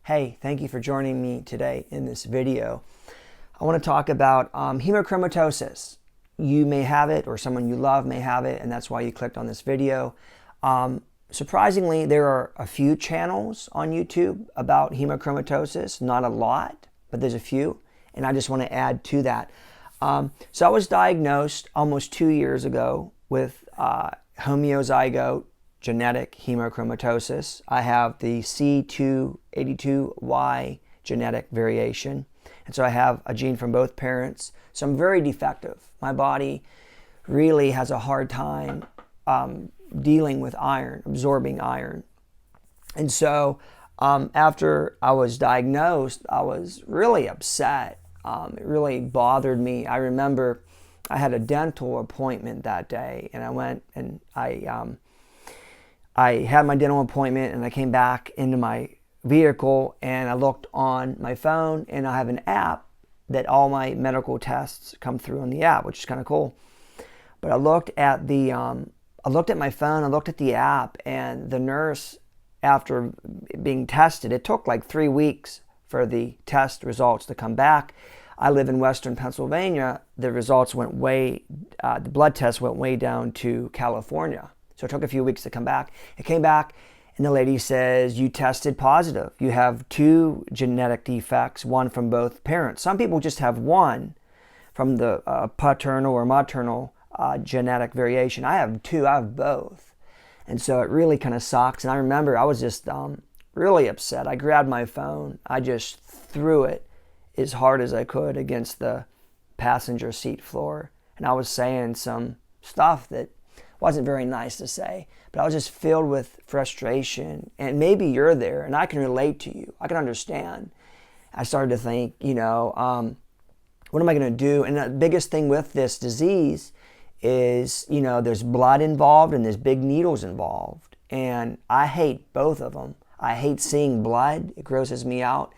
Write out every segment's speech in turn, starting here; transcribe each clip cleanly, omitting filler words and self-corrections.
Hey, thank you for joining me today in this video. I want to talk about hemochromatosis. You may have it, or someone you love may have it, and that's why you clicked on this video. Surprisingly, there are a few channels on YouTube about hemochromatosis, not a lot, but there's a few, and I just want to add to that. So I was diagnosed almost 2 years ago with homozygote genetic hemochromatosis. I have the C282Y genetic variation, and so I have a gene from both parents. So I'm very defective. My body really has a hard time dealing with iron, absorbing iron. And so after I was diagnosed, I was really upset. It really bothered me. I remember I had a dental appointment that day, and I went and I had my dental appointment, and I came back into my vehicle and I looked on my phone, and I have an app that all my medical tests come through on the app, which is kind of cool. But I looked at the I looked at my phone, I looked at the app, and the nurse, after being tested, it took like 3 weeks for the test results to come back. I live in Western Pennsylvania. The results went the blood test went way down to California. So it took a few weeks to come back. It came back, and the lady says, you tested positive. You have 2 genetic defects, one from both parents. Some people just have one from the paternal or maternal genetic variation. I have 2, I have both. And so it really kind of sucks. And I remember I was just really upset. I grabbed my phone. I just threw it as hard as I could against the passenger seat floor. And I was saying some stuff that wasn't very nice to say, but I was just filled with frustration. And maybe you're there, and I can relate to you. I can understand. I started to think, what am I going to do? And the biggest thing with this disease is, there's blood involved and there's big needles involved. And I hate both of them. I hate seeing blood. It grosses me out.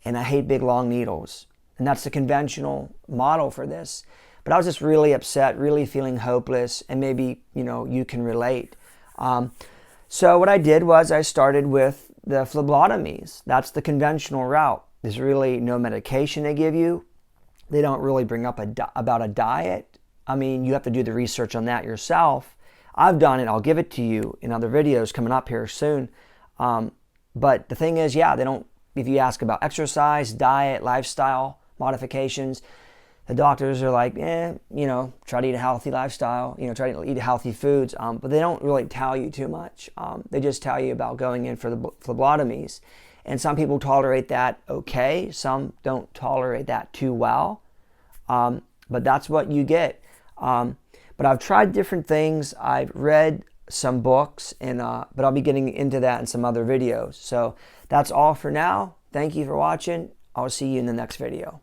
And I hate big, long needles. And that's the conventional model for this. But I was just really upset, really feeling hopeless, and maybe, you can relate. So what I did was I started with the phlebotomies. That's the conventional route. There's really no medication they give you. They don't really bring up about a diet. I mean, you have to do the research on that yourself. I've done it. I'll give it to you in other videos coming up here soon. But the thing is, they don't, if you ask about exercise, diet, lifestyle modifications, the doctors are like, try to eat a healthy lifestyle, try to eat healthy foods, but they don't really tell you too much. They just tell you about going in for the phlebotomies. And some people tolerate that okay. Some don't tolerate that too well. But that's what you get. But I've tried different things. I've read some books, but I'll be getting into that in some other videos. So that's all for now. Thank you for watching. I'll see you in the next video.